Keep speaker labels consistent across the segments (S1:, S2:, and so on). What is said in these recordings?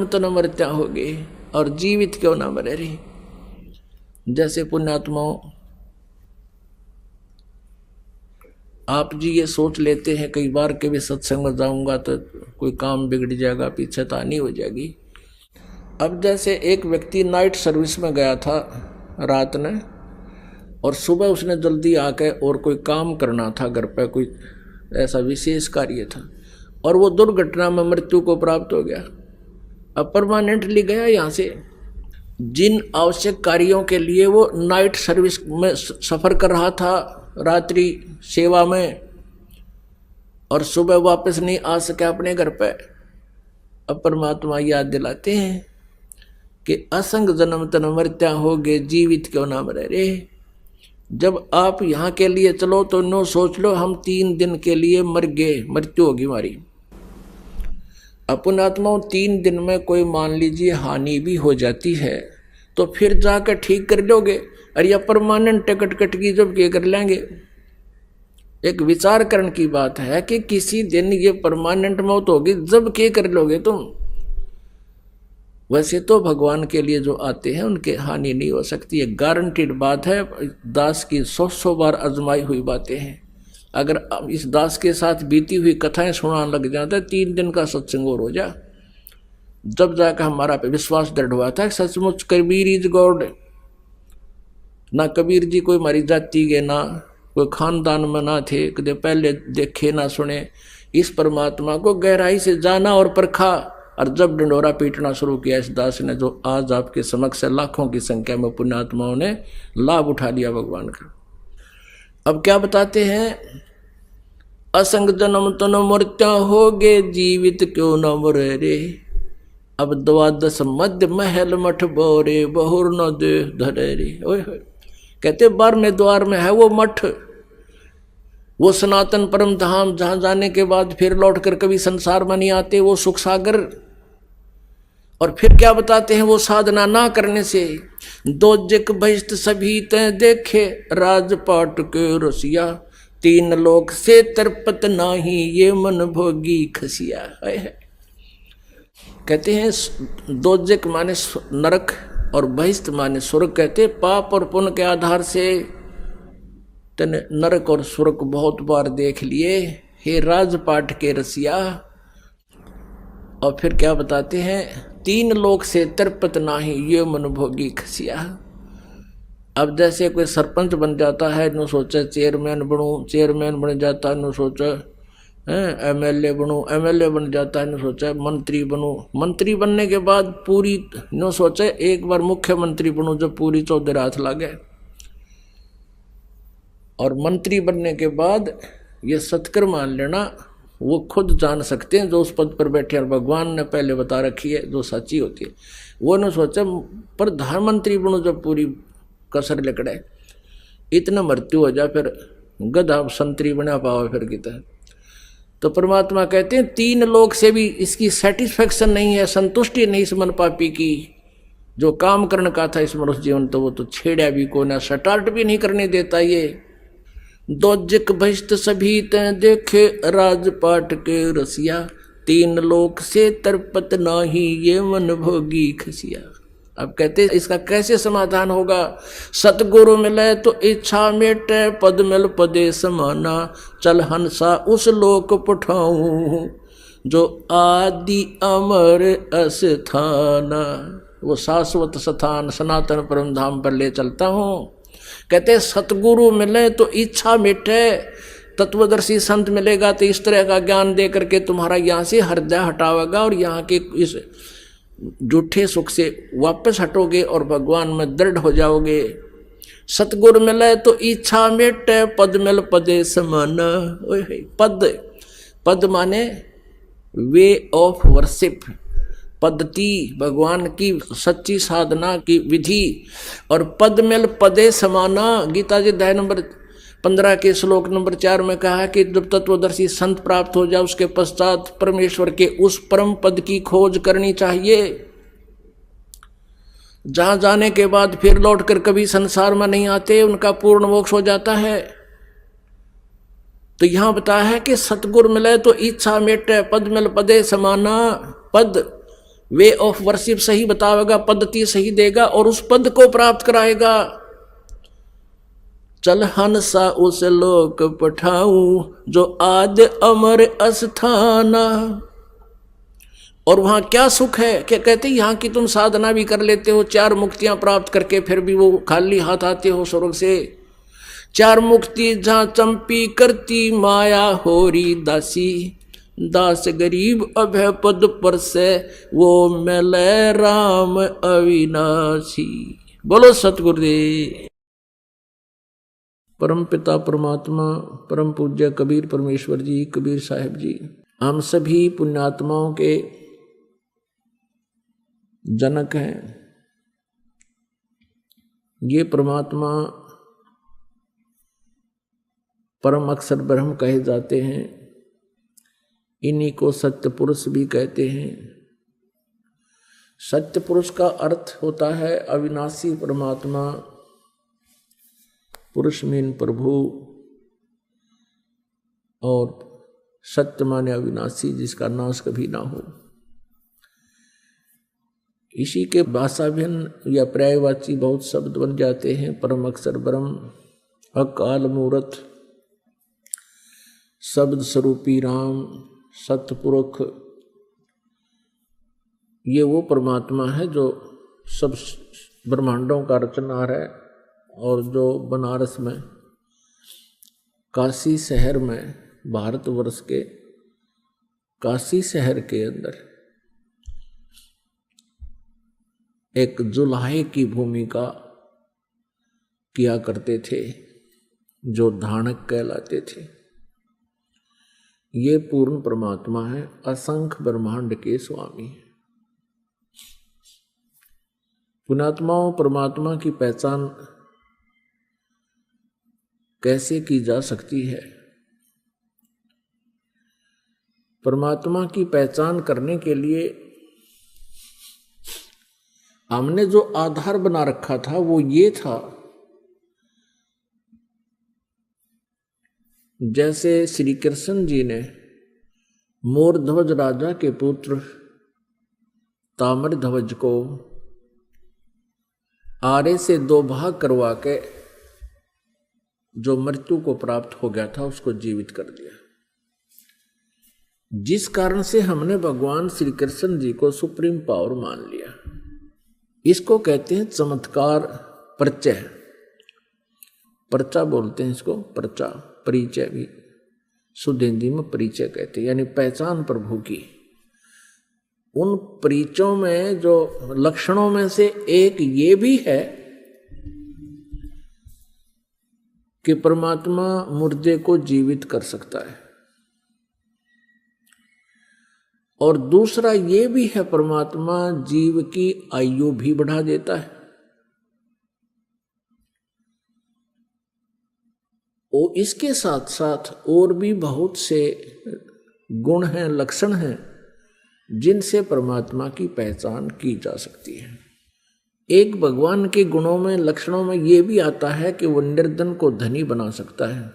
S1: तो न मरत्या होगे और जीवित क्यों ना मरे रे। जैसे पुण्यात्माओं आप जी ये सोच लेते हैं कई बार के भी सत्संग में जाऊंगा तो कोई काम बिगड़ जाएगा, पीछेतानी हो जाएगी। अब जैसे एक व्यक्ति नाइट सर्विस में गया था रात में, और सुबह उसने जल्दी आके और कोई काम करना था घर पे, कोई ऐसा विशेष कार्य था, और वो दुर्घटना में मृत्यु को प्राप्त हो गया। अब परमानेंटली गया यहाँ से। जिन आवश्यक कार्यों के लिए वो नाइट सर्विस में सफ़र कर रहा था, रात्रि सेवा में, और सुबह वापस नहीं आ सके अपने घर पे, अब परमात्मा याद दिलाते हैं कि असंग जन्म तन मरत्या होगे, जीवित क्यों ना मरे रे। जब आप यहाँ के लिए चलो तो नो सोच लो हम 3 दिन के लिए मर गए, मृत्यु होगी हमारी। अपन आत्माओं 3 दिन में कोई मान लीजिए हानि भी हो जाती है तो फिर जाकर ठीक कर लोगे, अरे या परमानेंट टिकट कट की जब क्या कर लेंगे। एक विचार करने की बात है कि किसी दिन ये परमानेंट मौत होगी, जब क्या कर लोगे तुम। वैसे तो भगवान के लिए जो आते हैं उनके हानि नहीं हो सकती, ये गारंटीड बात है। दास की 100 बार आजमाई हुई बातें हैं। अगर इस दास के साथ बीती हुई कथाएं सुनाने लग जाता है, 3 दिन का सत्संग और हो जा, जब जाकर हमारा पे विश्वास दृढ़ हुआ था सचमुच कबीर इज गॉड। ना कबीर जी कोई हमारी जाति के, ना कोई खानदान में ना थे, कदे पहले देखे ना सुने। इस परमात्मा को गहराई से जाना और परखा, और जब डंडोरा पीटना शुरू किया इस दास ने, जो आज आपके समक्ष लाखों की संख्या में पुण्यात्माओं ने लाभ उठा लिया भगवान का। अब क्या बताते हैं, असंग जन्म तन मृत्या होगे, जीवित क्यों न मरे रे। अब 12 मध्य महल मठ बोरे, बहुर न दे धरे रे। ओए कहते 12वें द्वार में है वो मठ, वो सनातन परम धाम, जहां जाने के बाद फिर लौट कर कभी संसार में नहीं आते, वो सुख सागर। और फिर क्या बताते हैं, वो साधना ना करने से दोजक बहिष्ट सभी तय देखे, राजपाट के रसिया, 3 लोक से तरपत नाही, ये मन भोगी खसिया। कहते हैं दोजक माने नरक और बहिष्ट माने स्वर्ग। कहते पाप और पुण्य के आधार से तने नरक और स्वर्ग बहुत बार देख लिए, हे राजपाट के रसिया। और फिर क्या बताते हैं, 3 लोक से तरपत नाही, ये मन भोगी खसिया। अब जैसे कोई सरपंच बन जाता है, नो सोचा चेयरमैन बनूं, चेयरमैन बन जाता है, नो सोचा एमएलए बनूं, एमएलए बन जाता है, नो सोचा मंत्री बनूं, मंत्री बनने के बाद पूरी नो सोचा एक बार मुख्यमंत्री बनूं, जब पूरी 14 हाथ लागे। और मंत्री बनने के बाद ये सत्कर मान लेना, वो खुद जान सकते हैं जो उस पद पर बैठे, और भगवान ने पहले बता रखी है जो सच्ची होती है। वो न सोचा प्रधानमंत्री बनूं, जब पूरी कसर लिकड़े, इतना मृत्यु हो जाए फिर गधा संतरी बना पाओ फिर कितना। तो परमात्मा कहते हैं 3 लोक से भी इसकी सेटिस्फेक्शन नहीं है, संतुष्टि नहीं इस मन पापी की। जो काम करने का था इस मनुष्य जीवन, तो वो तो छेड़ा भी को ना, स्टार्ट भी नहीं करने देता। ये दोजक बहिष्ट सभी तय देखे, राजपाट के रसिया, 3 लोक से तरपत नाही, ये मन भोगी खसिया। अब कहते इसका कैसे समाधान होगा, सतगुरु मिले तो इच्छा मेटे, पद मिल पदे समाना, चल हंसा उस लोक पठाऊं, जो आदि अमर अस्थाना। वो शाश्वत स्थान सनातन परम धाम पर ले चलता हूँ। कहते सतगुरु मिले तो इच्छा मिटे, तत्वदर्शी संत मिलेगा तो इस तरह का ज्ञान दे करके तुम्हारा यहाँ से हृदय हटावेगा, और यहाँ के इस झूठे सुख से वापस हटोगे और भगवान में दृढ़ हो जाओगे। सतगुरु मिले तो इच्छा मिटे, पद मिल पदे समाना। पद, पद माने वे ऑफ वर्शिप, पद्धति, भगवान की सच्ची साधना की विधि। और पद मिल पदे समाना, गीता जी अध्याय नंबर 15 के श्लोक नंबर 4 में कहा है कि जब तत्वदर्शी संत प्राप्त हो जाए उसके पश्चात परमेश्वर के उस परम पद की खोज करनी चाहिए, जहां जाने के बाद फिर लौटकर कभी संसार में नहीं आते, उनका पूर्ण मोक्ष हो जाता है। तो यहां बताया है कि सतगुरु मिले तो इच्छा मेटे, पद मिल पदे समाना। पद वे ऑफ वर्शिप सही बतावेगा, पद्धति सही देगा और उस पद को प्राप्त कराएगा। चल हंसा उस लोक पठाऊं जो आद अमर अस्थाना। और वहां क्या सुख है, क्या कहते यहाँ की तुम साधना भी कर लेते हो, 4 मुक्तियां प्राप्त करके फिर भी वो खाली हाथ आते हो स्वर्ग से। 4 मुक्ति जहां चंपी करती माया होरी दासी, दास गरीब अभय पद पर से वो मिले राम अविनाशी। बोलो सतगुरुदेव। परम पिता परमात्मा परम पूज्य कबीर परमेश्वर जी, कबीर साहिब जी, हम सभी पुण्यात्माओं के जनक हैं। ये परमात्मा परम अक्षर ब्रह्म कहे जाते हैं, इन्हीं को सत्य पुरुष भी कहते हैं। सत्य पुरुष का अर्थ होता है अविनाशी परमात्मा, पुरुष मीन प्रभु, और सत्य माने अविनाशी जिसका नाश कभी ना हो। इसी के भाषाभिन्न या पर्यायवाची बहुत शब्द बन जाते हैं। परम अक्षर ब्रह्म, अकाल मूर्त, शब्द स्वरूपी राम, सतपुरुष। ये वो परमात्मा है जो सब ब्रह्मांडों का रचनहार है और जो बनारस में काशी शहर में, भारतवर्ष के काशी शहर के अंदर एक जुलाहे की भूमिका किया करते थे, जो धानक कहलाते थे। ये पूर्ण परमात्मा है, असंख्य ब्रह्मांड के स्वामी। पुण्यात्माओं, परमात्मा की पहचान कैसे की जा सकती है? परमात्मा की पहचान करने के लिए हमने जो आधार बना रखा था वो ये था, जैसे श्री कृष्ण जी ने मोरध्वज राजा के पुत्र ताम्रध्वज को आरे से 2 भाग करवा के जो मृत्यु को प्राप्त हो गया था उसको जीवित कर दिया। जिस कारण से हमने भगवान श्री कृष्ण जी को सुप्रीम पावर मान लिया। इसको कहते हैं चमत्कार परिचय। पर्चा बोलते हैं इसको, पर्चा, परिचय भी शुद्ध हिंदी में परिचय कहते हैं, यानी पहचान प्रभु की। उन परिचयों में जो लक्षणों में से एक ये भी है कि परमात्मा मुर्दे को जीवित कर सकता है, और दूसरा ये भी है परमात्मा जीव की आयु भी बढ़ा देता है। और इसके साथ साथ और भी बहुत से गुण हैं, लक्षण हैं, जिनसे परमात्मा की पहचान की जा सकती है। एक भगवान के गुणों में, लक्षणों में ये भी आता है कि वो निर्धन को धनी बना सकता है,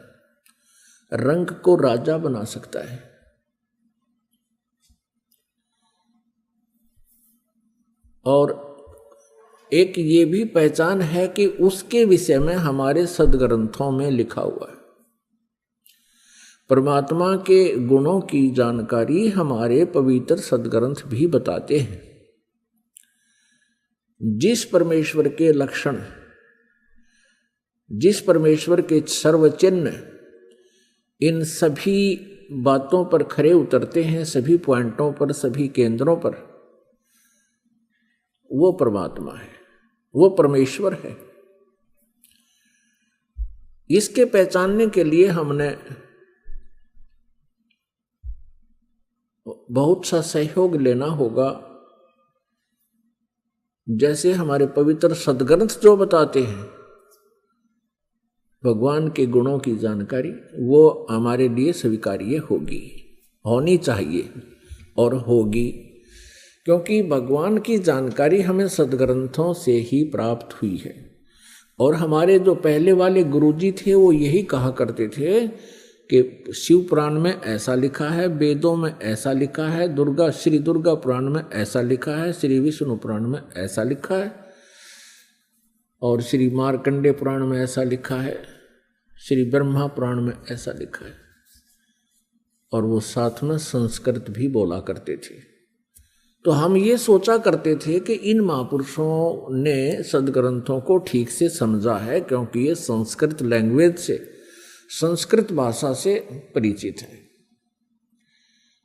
S1: रंग को राजा बना सकता है। और एक ये भी पहचान है कि उसके विषय में हमारे सदग्रंथों में लिखा हुआ है। परमात्मा के गुणों की जानकारी हमारे पवित्र सदग्रंथ भी बताते हैं। जिस परमेश्वर के लक्षण, जिस परमेश्वर के सर्वचिन्ह इन सभी बातों पर खरे उतरते हैं, सभी पॉइंटों पर, सभी केंद्रों पर, वो परमात्मा है, वो परमेश्वर है। इसके पहचानने के लिए हमने बहुत सा सहयोग लेना होगा। जैसे हमारे पवित्र सदग्रंथ जो बताते हैं भगवान के गुणों की जानकारी, वो हमारे लिए स्वीकार्य होगी, होनी चाहिए और होगी, क्योंकि भगवान की जानकारी हमें सदग्रंथों से ही प्राप्त हुई है। और हमारे जो पहले वाले गुरुजी थे वो यही कहा करते थे कि शिव पुराण में ऐसा लिखा है, वेदों में ऐसा लिखा है, श्री दुर्गा पुराण में ऐसा लिखा है, श्री विष्णु पुराण में ऐसा लिखा है, और श्री मार्कंडे पुराण में ऐसा लिखा है, श्री ब्रह्मा पुराण में ऐसा लिखा है। और वो साथ में संस्कृत भी बोला करते थे। तो हम ये सोचा करते थे कि इन महापुरुषों ने सदग्रंथों को ठीक से समझा है, क्योंकि ये संस्कृत लैंग्वेज से, संस्कृत भाषा से परिचित है।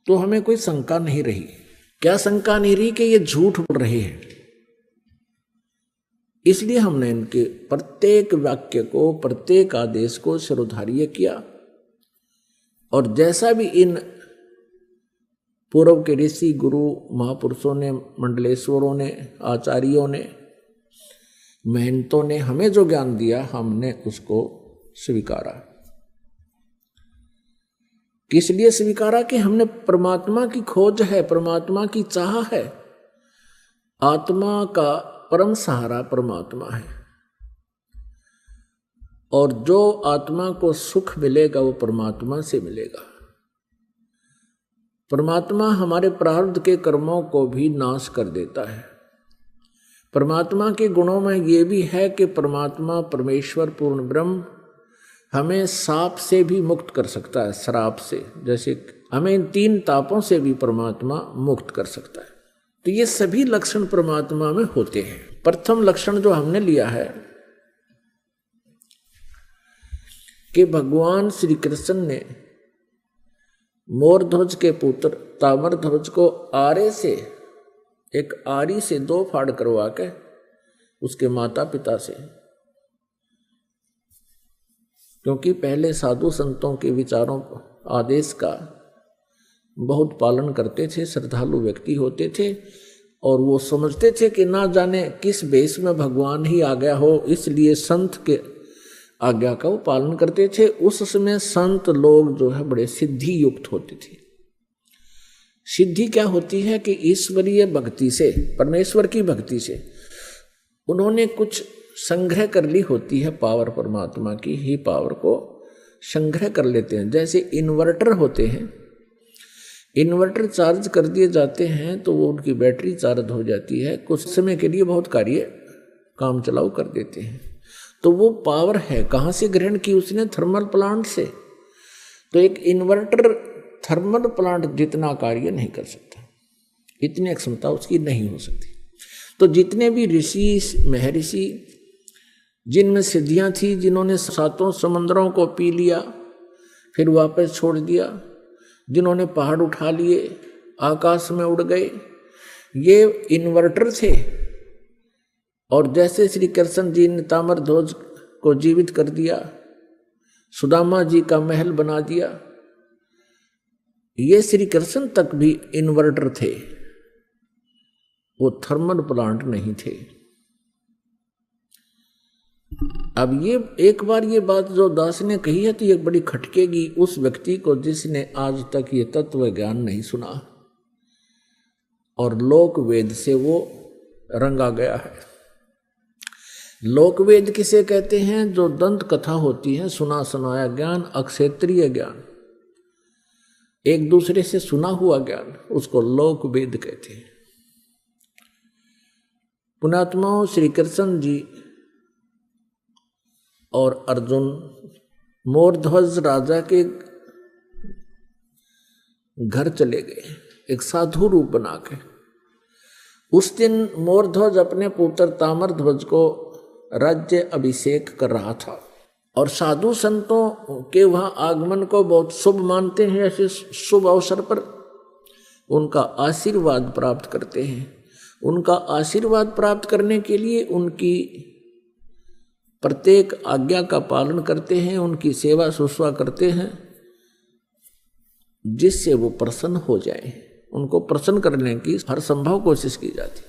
S1: तो हमें कोई शंका नहीं रही। क्या शंका नहीं रही? कि ये झूठ बोल रहे हैं। इसलिए हमने इनके प्रत्येक वाक्य को, प्रत्येक आदेश को शिरोधार्य किया, और जैसा भी इन पूर्व के ऋषि गुरु महापुरुषों ने, मंडलेश्वरों ने, आचार्यों ने, महंतों ने हमें जो ज्ञान दिया, हमने उसको स्वीकारा। किस लिए स्वीकारा? कि हमने परमात्मा की खोज है, परमात्मा की चाह है। आत्मा का परम सहारा परमात्मा है, और जो आत्मा को सुख मिलेगा वो परमात्मा से मिलेगा। परमात्मा हमारे प्रारब्ध के कर्मों को भी नाश कर देता है। परमात्मा के गुणों में ये भी है कि परमात्मा परमेश्वर पूर्ण ब्रह्म हमें साप से भी मुक्त कर सकता है, श्राप से। जैसे हमें इन 3 तापों से भी परमात्मा मुक्त कर सकता है। तो ये सभी लक्षण परमात्मा में होते हैं। प्रथम लक्षण जो हमने लिया है कि भगवान श्री कृष्ण ने मोरध्वज के पुत्र ताम्रध्वज को आरे से, एक आरी से 2 फाड़ करवा के उसके माता पिता से, क्योंकि पहले साधु संतों के विचारों आदेश का बहुत पालन करते थे, श्रद्धालु व्यक्ति होते थे, और वो समझते थे कि ना जाने किस भेष में भगवान ही आ गया हो, इसलिए संत के आज्ञा का वो पालन करते थे। उस समय संत लोग जो है बड़े सिद्धि युक्त होते थे। सिद्धि क्या होती है? कि ईश्वरीय भक्ति से, परमेश्वर की भक्ति से उन्होंने कुछ संग्रह कर ली होती है, पावर परमात्मा की ही पावर को संग्रह कर लेते हैं। जैसे इन्वर्टर होते हैं, इन्वर्टर चार्ज कर दिए जाते हैं तो वो उनकी बैटरी चार्ज हो जाती है, कुछ समय के लिए बहुत कार्य काम चलाऊ कर देते हैं। तो वो पावर है कहाँ से ग्रहण की उसने? थर्मल प्लांट से। तो एक इन्वर्टर थर्मल प्लांट जितना कार्य नहीं कर सकता, इतनी क्षमता उसकी नहीं हो सकती। तो जितने भी ऋषि महर्षि जिनमें सिद्धियां थी, जिन्होंने 7 समंदरों को पी लिया फिर वापस छोड़ दिया, जिन्होंने पहाड़ उठा लिए, आकाश में उड़ गए, ये इन्वर्टर थे। और जैसे श्री कृष्ण जी ने ताम्रध्वज को जीवित कर दिया, सुदामा जी का महल बना दिया, ये श्री कृष्ण तक भी इन्वर्टर थे, वो थर्मल प्लांट नहीं थे। अब ये एक बार ये बात जो दास ने कही है तो ये बड़ी खटकेगी उस व्यक्ति को जिसने आज तक ये तत्व ज्ञान नहीं सुना और लोक वेद से वो रंगा गया है। लोक वेद किसे कहते हैं? जो दंत कथा होती है, सुना सुनाया ज्ञान, अक्षेत्रीय ज्ञान, एक दूसरे से सुना हुआ ज्ञान, उसको लोक वेद कहते हैं। पुण्यात्माओं, श्री कृष्ण जी और अर्जुन मोरध्वज राजा के घर चले गए एक साधु रूप बना के। उस दिन मोरध्वज अपने पुत्र ताम्रध्वज को राज्य अभिषेक कर रहा था और साधु संतों के वहां आगमन को बहुत शुभ मानते हैं। ऐसे शुभ अवसर पर उनका आशीर्वाद प्राप्त करते हैं। उनका आशीर्वाद प्राप्त करने के लिए उनकी प्रत्येक आज्ञा का पालन करते हैं, उनकी सेवा शुश्रूषा करते हैं, जिससे वो प्रसन्न हो जाए। उनको प्रसन्न करने की हर संभव कोशिश की जाती।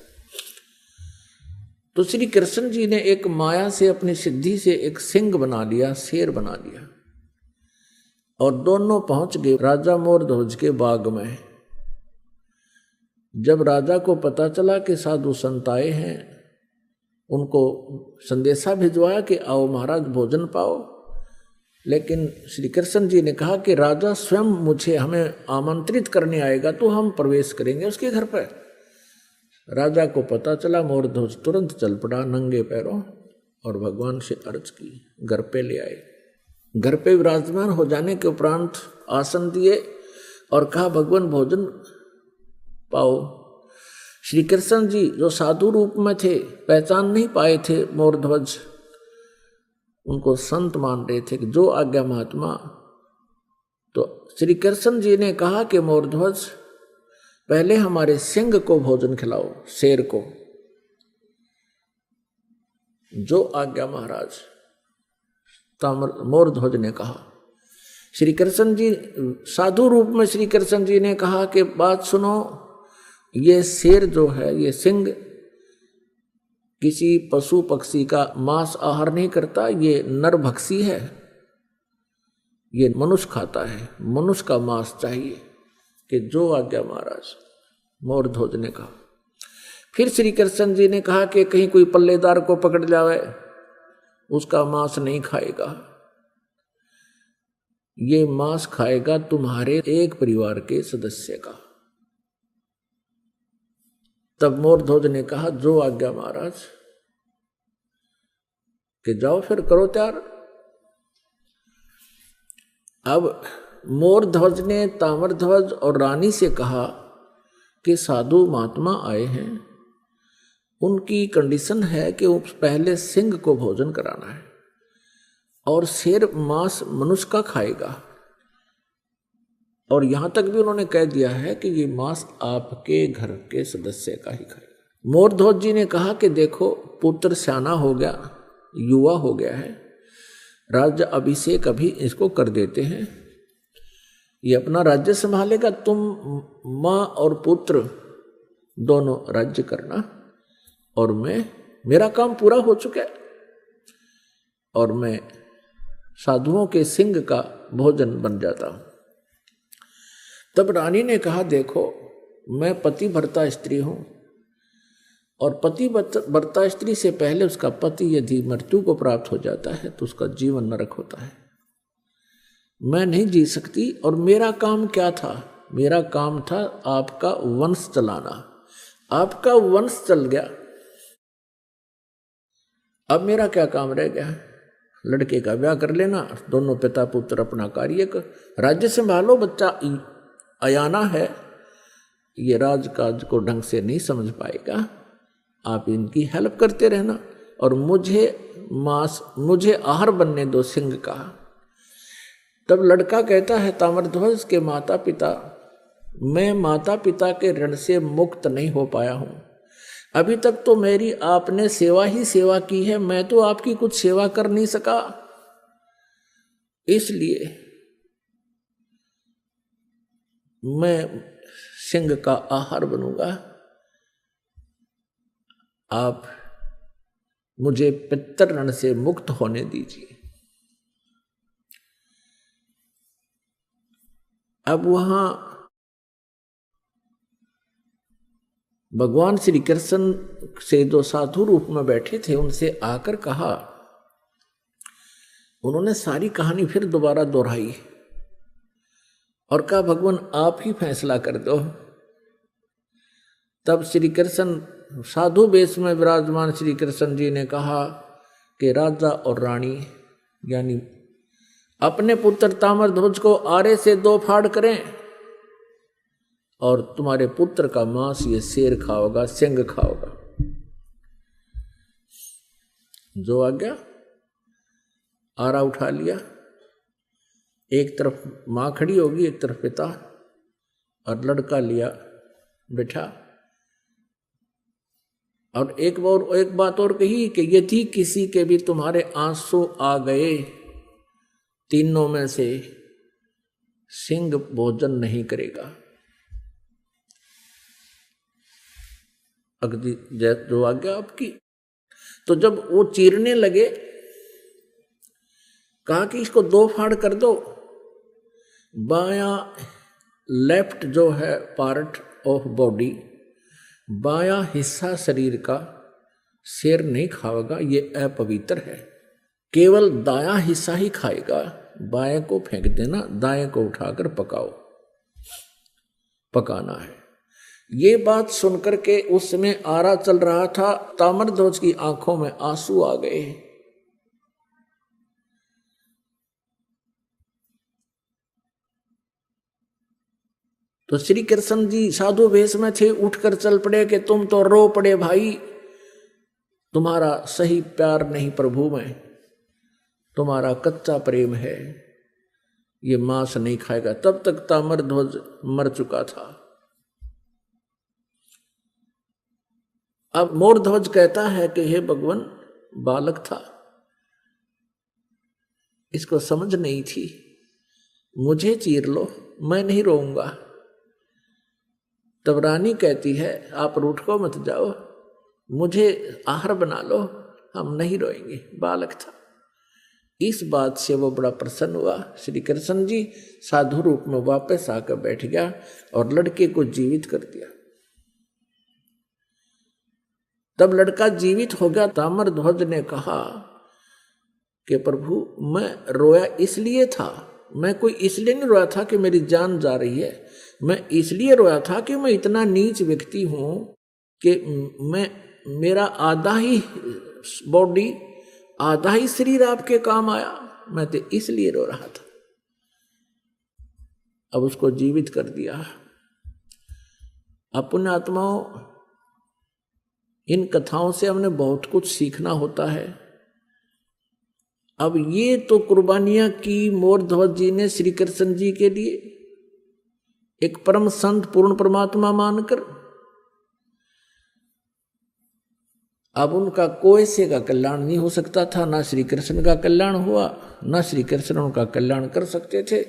S1: तो श्री कृष्ण जी ने एक माया से, अपनी सिद्धि से एक सिंह बना लिया, शेर बना लिया, और दोनों पहुंच गए राजा मोरध्वज के बाग में। जब राजा को पता चला कि साधु संत आए हैं, उनको संदेशा भिजवाया कि आओ महाराज भोजन पाओ। लेकिन श्री कृष्ण जी ने कहा कि राजा स्वयं हमें आमंत्रित करने आएगा तो हम प्रवेश करेंगे उसके घर पर। राजा को पता चला, मोरध्वज तुरंत चल पड़ा नंगे पैरों और भगवान से अर्ज की, घर पे ले आए। घर पे विराजमान हो जाने के उपरांत आसन दिए और कहा भगवान भोजन पाओ। श्री कृष्ण जी जो साधु रूप में थे, पहचान नहीं पाए थे मोरध्वज, उनको संत मान रहे थे कि जो आज्ञा महात्मा। तो श्री कृष्ण जी ने कहा कि मोरध्वज पहले हमारे सिंह को भोजन खिलाओ, शेर को। जो आज्ञा महाराज, मोरध्वज ने कहा। श्री कृष्ण जी साधु रूप में श्री कृष्ण जी ने कहा कि बात सुनो, ये शेर जो है, ये सिंह किसी पशु पक्षी का मांस आहार नहीं करता, ये नरभक्षी है, ये मनुष्य खाता है, मनुष्य का मांस चाहिए। कि जो आज्ञा महाराज, मोरध्वज ने कहा। फिर श्री कृष्ण जी ने कहा कि कहीं कोई पल्लेदार को पकड़ जावे, उसका मांस नहीं खाएगा, ये मांस खाएगा तुम्हारे एक परिवार के सदस्य का। तब मोरध्वज ने कहा जो आज्ञा महाराज, कि जाओ फिर करो तैयार। अब मोरध्वज ने ताम्रध्वज और रानी से कहा कि साधु महात्मा आए हैं, उनकी कंडीशन है कि वो पहले सिंह को भोजन कराना है और शेर मांस मनुष्य का खाएगा। और यहां तक भी उन्होंने कह दिया है कि ये मांस आपके घर के सदस्य का ही खाएगा। मोरध्वज जी ने कहा कि देखो पुत्र सियाना हो गया, युवा हो गया है, राज्य अभिषेक अभी इसको कर देते हैं, ये अपना राज्य संभालेगा, तुम माँ और पुत्र दोनों राज्य करना और मेरा काम पूरा हो चुका है और मैं साधुओं के सिंह का भोजन बन जाता हूं। तब रानी ने कहा देखो मैं पतिव्रता स्त्री हूं और पतिव्रता स्त्री से पहले उसका पति यदि मृत्यु को प्राप्त हो जाता है तो उसका जीवन नरक होता है, मैं नहीं जी सकती। और मेरा काम क्या था? मेरा काम था आपका वंश चलाना, आपका वंश चल गया, अब मेरा क्या काम रह गया? लड़के का ब्याह कर लेना, दोनों पिता पुत्र अपना कार्य कर, राज्य संभालो, बच्चा अयाना है, ये राजकाज को ढंग से नहीं समझ पाएगा, आप इनकी हेल्प करते रहना और मुझे आहार बनने दो सिंह का। तब लड़का कहता है ताम्रध्वज के माता पिता, मैं माता पिता के ऋण से मुक्त नहीं हो पाया हूं, अभी तक तो मेरी आपने सेवा ही सेवा की है, मैं तो आपकी कुछ सेवा कर नहीं सका, इसलिए मैं सिंह का आहार बनूंगा, आप मुझे पितर ऋण से मुक्त होने दीजिए। अब वहां भगवान श्री कृष्ण से जो साधु रूप में बैठे थे उनसे आकर कहा, उन्होंने सारी कहानी फिर दोबारा दोहराई और कहा भगवान आप ही फैसला कर दो। तब श्री कृष्ण साधु वेश में विराजमान श्री कृष्ण जी ने कहा कि राजा और रानी यानी अपने पुत्र ताम्रध्वज को आरे से 2 फाड़ करें और तुम्हारे पुत्र का मांस ये शेर खाओगा, सिंह खाओगा। जो आ गया, आरा उठा लिया, एक तरफ मां खड़ी होगी, एक तरफ पिता, और लड़का लिया बिठा। और एक बात और कही कि यदि किसी के भी तुम्हारे आंसू आ गए, तीनों में से सिंह भोजन नहीं करेगा। अगदी जो आ गया आपकी। तो जब वो चीरने लगे, कहा कि इसको 2 फाड़ कर दो, बायां लेफ्ट जो है पार्ट ऑफ बॉडी, बायां हिस्सा शरीर का शेर नहीं खाएगा, ये अपवित्र है, केवल दायां हिस्सा ही खाएगा, बाएं को फेंक देना, दाएं को उठाकर पकाओ, पकाना है। ये बात सुनकर के उस समय आरा चल रहा था, ताम्रध्वज की आंखों में आंसू आ गए। तो श्री कृष्ण जी साधु वेश में थे, उठकर चल पड़े कि तुम तो रो पड़े भाई, तुम्हारा सही प्यार नहीं प्रभु में, तुम्हारा कच्चा प्रेम है, ये मांस नहीं खाएगा। तब तक ताम्रध्वज मर चुका था। अब मोरध्वज कहता है कि हे भगवान, बालक था, इसको समझ नहीं थी, मुझे चीर लो, मैं नहीं रोऊंगा। तब रानी कहती है आप रूठ को मत जाओ, मुझे आहार बना लो, हम नहीं रोएंगे। बालक था। इस बात से वो बड़ा प्रसन्न हुआ। श्री कृष्ण जी साधु रूप में वापस आकर बैठ गया और लड़के को जीवित कर दिया। तब लड़का जीवित हो गया। ताम्रध्वज ने कहा कि प्रभु मैं रोया इसलिए था, मैं कोई इसलिए नहीं रोया था कि मेरी जान जा रही है, मैं इसलिए रोया था कि मैं इतना नीच व्यक्ति हूं कि मेरा आधा ही बॉडी, आधा ही शरीर आपके काम आया, मैं तो इसलिए रो रहा था। अब उसको जीवित कर दिया। अपने आत्माओं, इन कथाओं से हमने बहुत कुछ सीखना होता है। अब ये तो कुर्बानियां की मोरध्वज जी ने श्री कृष्ण जी के लिए, एक परम संत पूर्ण परमात्मा मानकर। अब उनका कोई से का कल्याण नहीं हो सकता था, ना श्री कृष्ण का कल्याण हुआ, ना श्री कृष्ण उनका कल्याण कर सकते थे।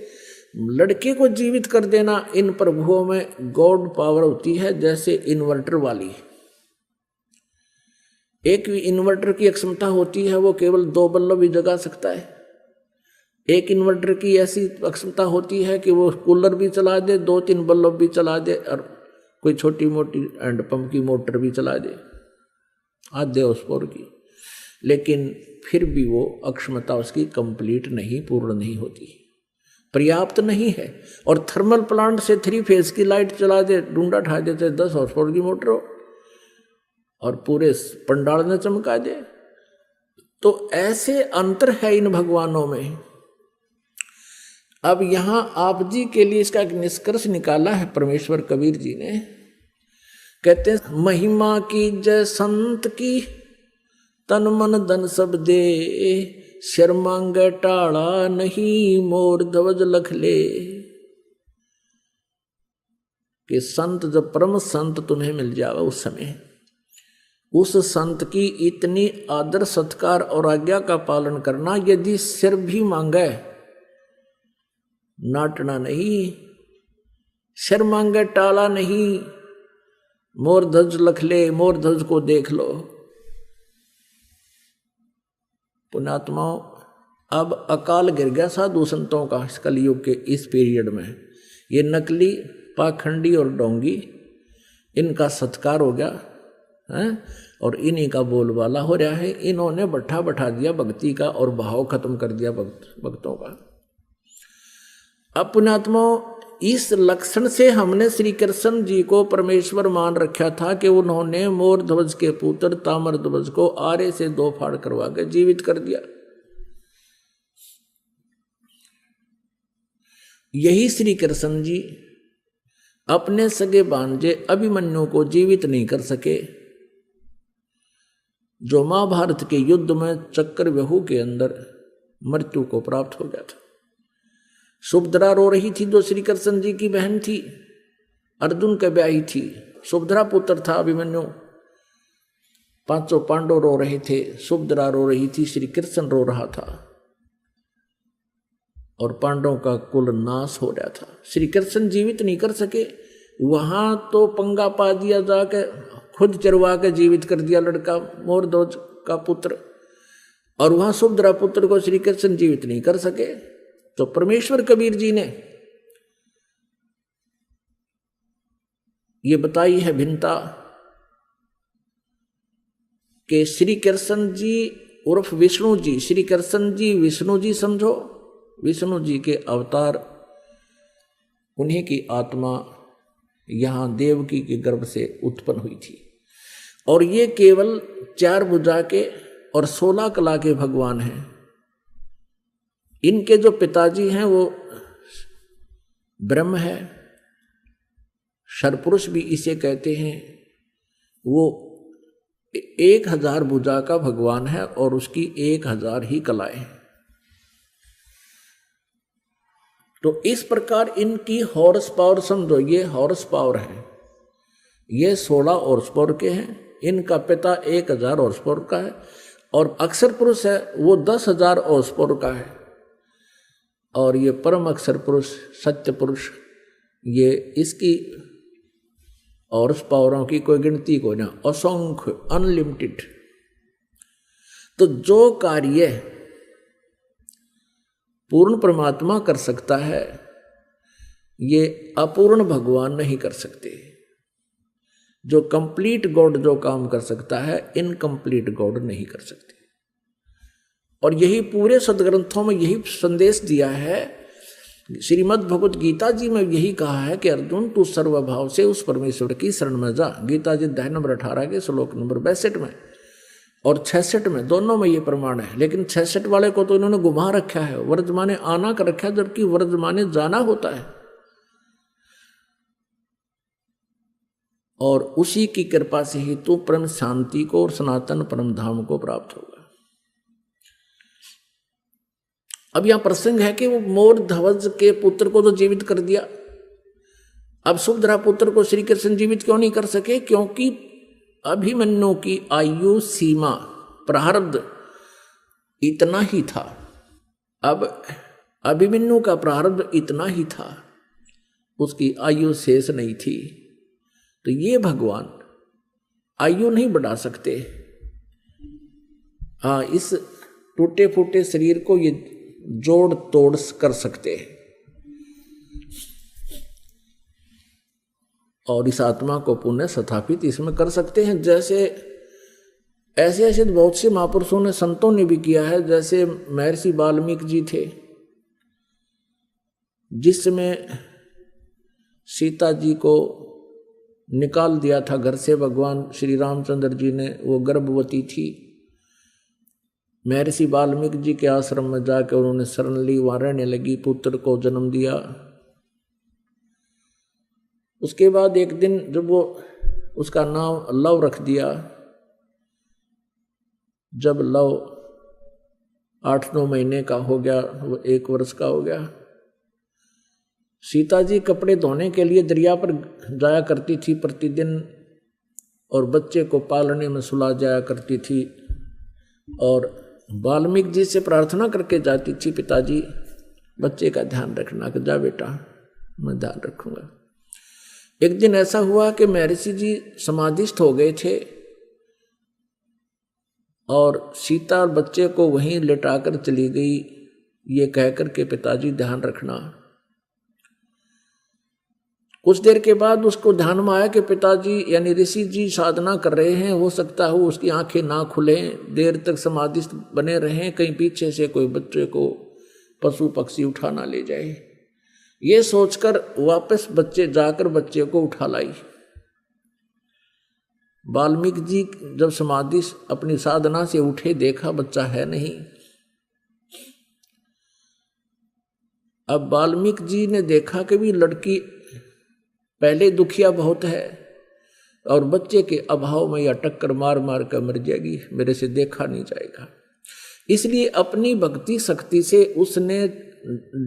S1: लड़के को जीवित कर देना, इन प्रभुओं में गॉड पावर होती है, जैसे इन्वर्टर वाली। एक इन्वर्टर की क्षमता होती है, वो केवल 2 बल्ब ही जगा सकता है। एक इन्वर्टर की ऐसी क्षमता होती है कि वो कूलर भी चला दे, 2-3 बल्ब भी चला दे, और कोई छोटी मोटी हैंडपंप की मोटर भी चला दे, आधे हॉर्सपावर की। लेकिन फिर भी वो अक्षमता उसकी कंप्लीट नहीं, पूर्ण नहीं होती, पर्याप्त नहीं है। और थर्मल प्लांट से 3 फेज की लाइट चला दे, डूंडा ठा देते 10 हॉर्सपावर की मोटर हो, और पूरे पंडाल में चमका दे। तो ऐसे अंतर है इन भगवानों में। अब यहां आप जी के लिए इसका एक निष्कर्ष निकाला है परमेश्वर कबीर जी ने। कहते हैं महिमा की जय संत की, तन मन धन सब दे, शर्मांगे टाड़ा नहीं, मोर ध्वज लख ले। कि संत, जब परम संत तुम्हें मिल जावे उस समय, उस संत की इतनी आदर सत्कार और आज्ञा का पालन करना। यदि सिर भी मांगे, नाटना नहीं, सिर मांगे टाला नहीं, मोर ध्वज लख ले, मोर ध्वज को देख लो। पुण्यात्माओं, अब अकाल गिर गया साधु संतों का इस कलयुग के इस पीरियड में। ये नकली, पाखंडी और डोंगी, इनका सत्कार हो गया है, और इन्हीं का बोलबाला हो रहा है। इन्होंने बैठा दिया भक्ति का, और भाव खत्म कर दिया भक्तों का। अब पुण्यात्माओं, इस लक्षण से हमने श्री कृष्ण जी को परमेश्वर मान रखा था कि उन्होंने मोर ध्वज के पुत्र ताम्रध्वज को आरे से 2 फाड़ करवा के जीवित कर दिया। यही श्री कृष्ण जी अपने सगे भांजे अभिमन्यु को जीवित नहीं कर सके, जो महाभारत के युद्ध में चक्रव्यूह के अंदर मृत्यु को प्राप्त हो गया था। सुभद्रा रो रही थी, जो श्री कृष्ण जी की बहन थी, अर्जुन के ब्याही थी। सुभद्रा पुत्र था अभिमन्यु। 500 पांडव रो रहे थे, सुभद्रा रो रही थी, श्री कृष्ण रो रहा था, और पांडवों का कुल नाश हो रहा था। श्री कृष्ण जीवित नहीं कर सके। वहां तो पंगा पा दिया, जाके खुद चरवा के जीवित कर दिया लड़का मोरध्वज का पुत्र, और वहां सुभद्रा पुत्र को श्री कृष्ण जीवित नहीं कर सके। तो परमेश्वर कबीर जी ने ये बताई है भिन्नता कि श्री कृष्ण जी उर्फ विष्णु जी, श्री कृष्ण जी विष्णु जी समझो, विष्णु जी के अवतार, उन्हीं की आत्मा यहाँ देवकी के गर्भ से उत्पन्न हुई थी। और ये केवल 4 भुजा के और 16 कला के भगवान हैं। इनके जो पिताजी हैं वो ब्रह्म है, शरपुरुष भी इसे कहते हैं। वो 1000 भुजा का भगवान है और उसकी 1000 ही कलाएं हैं। तो इस प्रकार इनकी हॉर्स पावर समझो, ये हॉर्स पावर है, ये 16 हॉर्स पावर के हैं। इनका पिता 1000 हॉर्स पावर का है और अक्षर पुरुष है वो 10,000 हॉर्स पावर का है। और ये परम अक्षर पुरुष, सत्य पुरुष, ये इसकी हॉर्स पावरों की कोई गिनती को ना, असंख्य, अनलिमिटेड। तो जो कार्य पूर्ण परमात्मा कर सकता है, ये अपूर्ण भगवान नहीं कर सकते। जो कंप्लीट गॉड जो काम कर सकता है, इनकम्प्लीट गॉड नहीं कर सकते। और यही पूरे सदग्रंथों में यही संदेश दिया है। श्रीमद् भगवत गीता जी में यही कहा है कि अर्जुन तू सर्वभाव से उस परमेश्वर की शरण में जा। गीता जी अध्याय नंबर 18 के श्लोक नंबर 62 में और 66 में, दोनों में ये प्रमाण है। लेकिन 66 वाले को तो इन्होंने घुमा रखा है, वर्तमाने आना कर रखा है, जबकि वर्तमाने जाना होता है। और उसी की कृपा से ही तू परम शांति को और सनातन परम धाम को प्राप्त होगा। अब यहां प्रसंग है कि वो मोर ध्वज के पुत्र को तो जीवित कर दिया, अब सुभद्रा पुत्र को श्री कृष्ण जीवित क्यों नहीं कर सके? क्योंकि अभिमन्यु की आयु सीमा, प्रारब्ध इतना ही था। अब अभिमन्यु का प्रारब्ध इतना ही था, उसकी आयु शेष नहीं थी। तो ये भगवान आयु नहीं बढ़ा सकते। हाँ, इस टूटे फूटे शरीर को ये जोड़ तोड़ कर सकते हैं और इस आत्मा को पुनः स्थापित इसमें कर सकते हैं। जैसे ऐसे ऐसे बहुत से महापुरुषों ने, संतों ने भी किया है। जैसे महर्षि वाल्मीकि जी थे, जिसमें सीता जी को निकाल दिया था घर से भगवान श्री रामचंद्र जी ने, वो गर्भवती थी। महर्षि वाल्मीकि जी के आश्रम में जाकर उन्होंने शरण ली, वहाँ रहने लगी, पुत्र को जन्म दिया। उसके बाद एक दिन जब वो उसका नाम लव रख दिया, जब लव 8-9 महीने का हो गया, वो 1 वर्ष का हो गया, सीता जी कपड़े धोने के लिए दरिया पर जाया करती थी प्रतिदिन और बच्चे को पालने में सुला जाया करती थी। और वाल्मीकि जी से प्रार्थना करके जाती थी, पिताजी बच्चे का ध्यान रखना। कि जा बेटा, मैं ध्यान रखूंगा। एक दिन ऐसा हुआ कि महर्षि जी समाधिस्थ हो गए थे और सीता और बच्चे को वहीं लेटाकर चली गई, ये कहकर के पिताजी ध्यान रखना। कुछ देर के बाद उसको ध्यान में आया कि पिताजी यानी ऋषि जी साधना कर रहे हैं, हो सकता हो उसकी आंखें ना खुलें, देर तक समाधिस्थ बने रहें, कहीं पीछे से कोई बच्चे को पशु पक्षी उठा ना ले जाए। ये सोचकर वापस जाकर बच्चे को उठा लाई। वाल्मीकि जी जब समाधि अपनी साधना से उठे, देखा बच्चा है नहीं। अब वाल्मीकि जी ने देखा कि भी लड़की पहले दुखिया बहुत है और बच्चे के अभाव में यह टक्कर मार मार कर मर जाएगी, मेरे से देखा नहीं जाएगा। इसलिए अपनी भक्ति शक्ति से उसने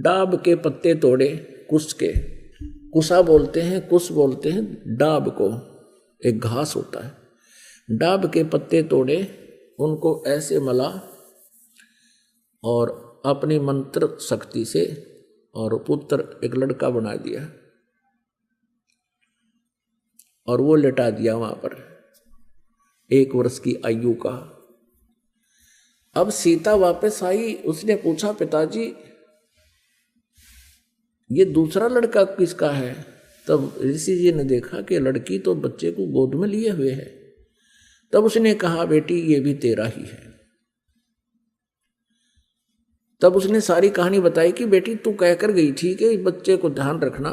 S1: डाब के पत्ते तोड़े, कुश के, कुशा बोलते हैं, कुश बोलते हैं डाब को, एक घास होता है। डाब के पत्ते तोड़े, उनको ऐसे मला और अपनी मंत्र शक्ति से और पुत्र एक लड़का बना दिया और वो लेटा दिया वहां पर 1 वर्ष की आयु का। अब सीता वापस आई, उसने पूछा पिताजी ये दूसरा लड़का किसका है? तब ऋषि जी ने देखा कि लड़की तो बच्चे को गोद में लिए हुए है। तब उसने कहा बेटी ये भी तेरा ही है। तब उसने सारी कहानी बताई कि बेटी तू कहकर गई थी कि बच्चे को ध्यान रखना,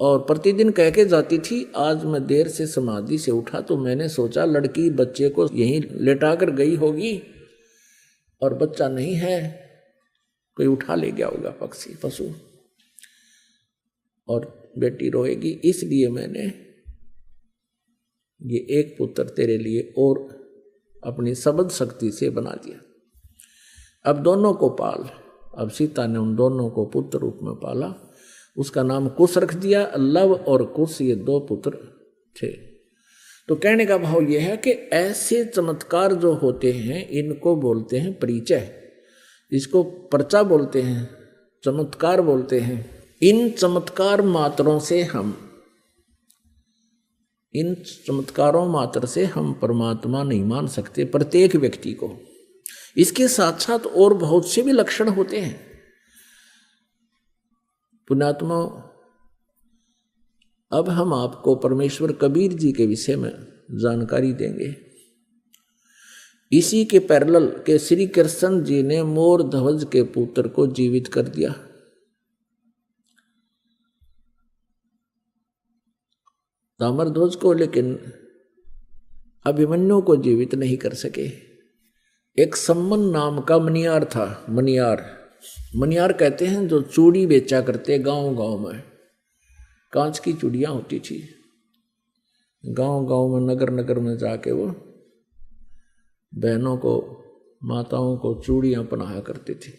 S1: और प्रतिदिन कह के जाती थी। आज मैं देर से समाधि से उठा तो मैंने सोचा लड़की बच्चे को यहीं लेटा कर गई होगी और बच्चा नहीं है, कोई उठा ले गया होगा पक्षी पशु, और बेटी रोएगी, इसलिए मैंने ये एक पुत्र तेरे लिए और अपनी सबद शक्ति से बना दिया। अब दोनों को पाल। अब सीता ने उन दोनों को पुत्र रूप में पाला, उसका नाम कुश रख दिया। लव और कुश ये दो पुत्र थे। तो कहने का भाव यह है कि ऐसे चमत्कार जो होते हैं इनको बोलते हैं परिचय, इसको पर्चा बोलते हैं, चमत्कार बोलते हैं। इन चमत्कार मात्रों से इन चमत्कारों मात्र से हम परमात्मा नहीं मान सकते प्रत्येक व्यक्ति को। इसके साथ साथ और बहुत से भी लक्षण होते हैं। पुण्यात्मा, अब हम आपको परमेश्वर कबीर जी के विषय में जानकारी देंगे। इसी के पैरेलल के श्री कृष्ण जी ने मोर ध्वज के पुत्र को जीवित कर दिया। ताम्रध्वज को, लेकिन अभिमन्यु को जीवित नहीं कर सके। एक सम्मन नाम का मनियार था। मनियार कहते हैं जो चूड़ी बेचा करते गांव गांव में, कांच की चूड़ियां होती थी। गांव गांव में नगर नगर में जाके वो बहनों को, माताओं को चूड़ियां पहनाया करते थे।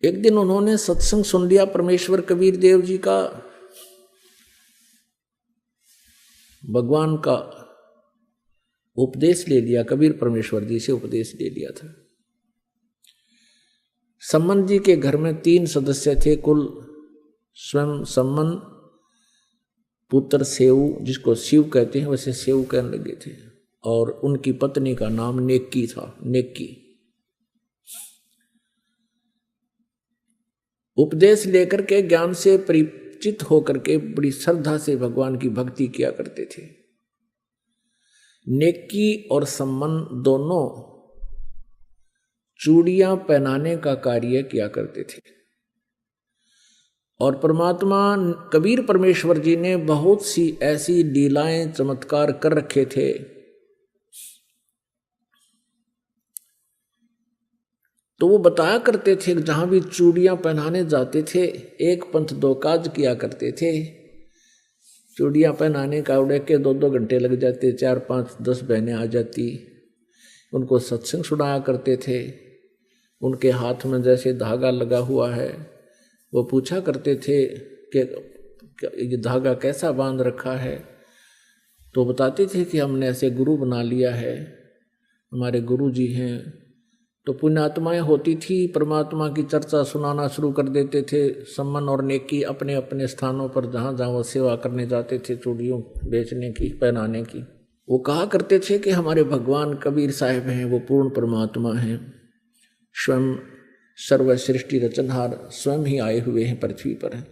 S1: एक दिन उन्होंने सत्संग सुन लिया परमेश्वर कबीर देव जी का, भगवान का उपदेश ले लिया। कबीर परमेश्वर जी से उपदेश ले लिया था। सम्मन जी के घर में 3 सदस्य थे कुल। स्वयं सम्मन, पुत्र सेऊ, जिसको शिव कहते हैं वैसे सेऊ कहने लगे थे, और उनकी पत्नी का नाम नेक्की था। नेक्की उपदेश लेकर के, ज्ञान से परिचित होकर के बड़ी श्रद्धा से भगवान की भक्ति किया करते थे। नेक्की और सम्मन दोनों चूड़ियां पहनाने का कार्य किया करते थे, और परमात्मा कबीर परमेश्वर जी ने बहुत सी ऐसी लीलाएं चमत्कार कर रखे थे। तो वो बताया करते थे, जहां भी चूड़ियां पहनाने जाते थे एक पंथ दो काज किया करते थे। चूड़ियां पहनाने का उड़े के 2-2 घंटे लग जाते, 4-5-10 बहनें आ जाती, उनको सत्संग सुनाया करते थे। उनके हाथ में जैसे धागा लगा हुआ है, वो पूछा करते थे कि ये धागा कैसा बांध रखा है। तो बताते थे कि हमने ऐसे गुरु बना लिया है, हमारे गुरु जी हैं। तो पुण्यात्माएं होती थी, परमात्मा की चर्चा सुनाना शुरू कर देते थे। सम्मन और नेकी अपने अपने स्थानों पर जहाँ जहाँ वो सेवा करने जाते थे, चूड़ियों बेचने की, पहनाने की, वो कहा करते थे कि हमारे भगवान कबीर साहिब हैं, वो पूर्ण परमात्मा हैं, स्वयं सर्व सृष्टि रचनहार स्वयं ही आए हुए हैं पृथ्वी पर।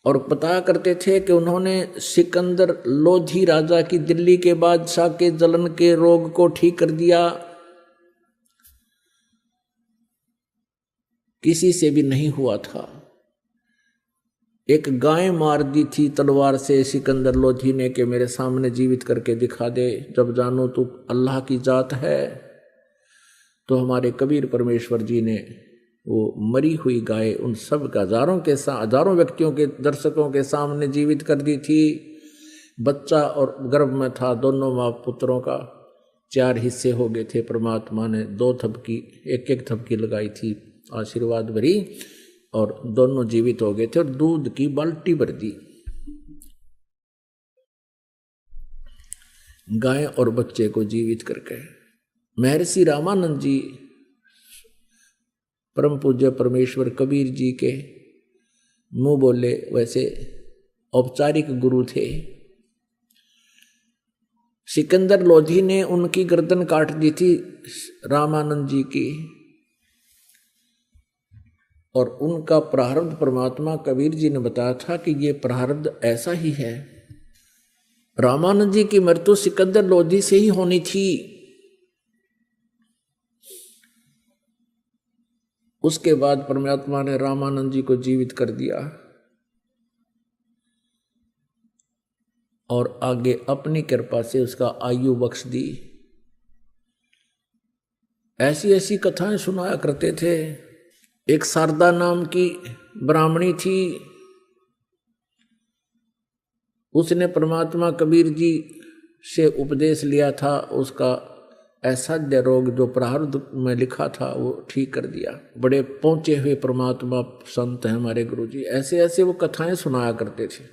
S1: और बताया करते थे कि उन्होंने सिकंदर लोधी राजा की, दिल्ली के बादशाह के जलन के रोग को ठीक कर दिया। किसी से भी नहीं हुआ था। एक गाय मार दी थी तलवार से सिकंदर लोधी ने कि मेरे सामने जीवित करके दिखा दे, जब जानो तू अल्लाह की जात है। तो हमारे कबीर परमेश्वर जी ने वो मरी हुई गाय उन सब का हजारों व्यक्तियों के, दर्शकों के सामने जीवित कर दी थी। बच्चा और गर्भ में था, दोनों माँ पुत्रों का 4 हिस्से हो गए थे। परमात्मा ने 2 थपकी, एक थपकी लगाई थी आशीर्वाद भरी, और दोनों जीवित हो गए थे, और दूध की बाल्टी भर दी। गाय और बच्चे को जीवित करके महर्षि रामानंद जी परम पूज्य परमेश्वर कबीर जी के मुंह बोले वैसे औपचारिक गुरु थे। सिकंदर लोधी ने उनकी गर्दन काट दी थी रामानंद जी की, और उनका प्रारब्ध परमात्मा कबीर जी ने बताया था कि ये प्रारब्ध ऐसा ही है। रामानंद जी की मृत्यु सिकंदर लोधी से ही होनी थी। उसके बाद परमात्मा ने रामानंद जी को जीवित कर दिया और आगे अपनी कृपा से उसका आयु बख्श दी। ऐसी ऐसी कथाएं सुनाया करते थे। एक शारदा नाम की ब्राह्मणी थी, उसने परमात्मा कबीर जी से उपदेश लिया था। उसका असाध्य रोग जो प्रारब्ध में लिखा था वो ठीक कर दिया। बड़े पहुंचे हुए परमात्मा संत हैं हमारे गुरु जी। ऐसे ऐसे वो कथाएं सुनाया करते थे।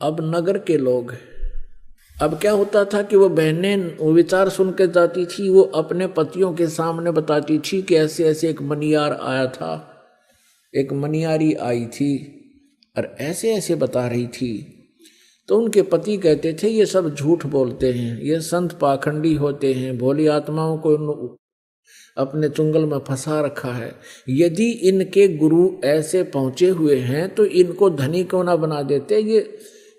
S1: अब नगर के लोग, अब क्या होता था कि वो बहनें वो विचार सुन के जाती थी, वो अपने पतियों के सामने बताती थी कि ऐसे ऐसे एक मनियार आया था, एक मनियारी आई थी और ऐसे ऐसे बता रही थी। तो उनके पति कहते थे ये सब झूठ बोलते हैं, ये संत पाखंडी होते हैं, भोली आत्माओं को अपने चुंगल में फंसा रखा है। यदि इनके गुरु ऐसे पहुंचे हुए हैं तो इनको धनी क्यों ना बना देते। ये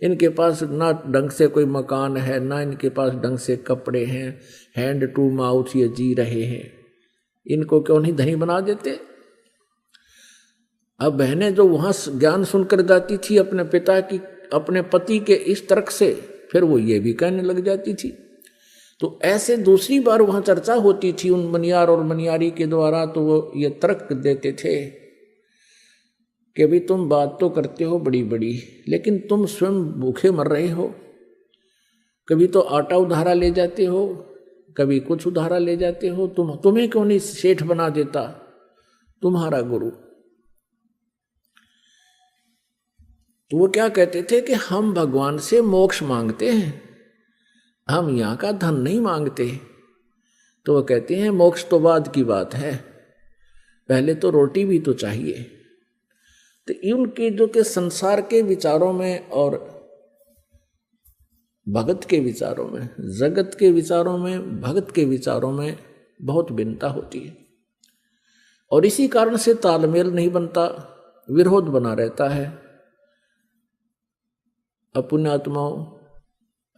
S1: इनके पास ना ढंग से कोई मकान है, ना इनके पास ढंग से कपड़े हैं, हैंड टू माउथ ये जी रहे हैं, इनको क्यों नहीं धनी बना देते। अब बहनें जो वहां ज्ञान सुनकर जाती थी अपने पिता की, अपने पति के इस तर्क से, फिर वो ये भी कहने लग जाती थी। तो ऐसे दूसरी बार वहां चर्चा होती थी उन मनियार और मनियारी के द्वारा, तो वो ये तर्क देते थे कि अभी तुम बात तो करते हो बड़ी बड़ी, लेकिन तुम स्वयं भूखे मर रहे हो। कभी तो आटा उधारा ले जाते हो, कभी कुछ उधारा ले जाते हो। तुम्हें क्यों नहीं सेठ बना देता तुम्हारा गुरु। तो वो क्या कहते थे कि हम भगवान से मोक्ष मांगते हैं, हम यहाँ का धन नहीं मांगते। तो वो कहते हैं मोक्ष तो बाद की बात है, पहले तो रोटी भी तो चाहिए। तो उनके जो के संसार के विचारों में और भगत के विचारों में, जगत के विचारों में, भगत के विचारों में बहुत भिन्नता होती है और इसी कारण से तालमेल नहीं बनता, विरोध बना रहता है। अपुण्यात्माओं,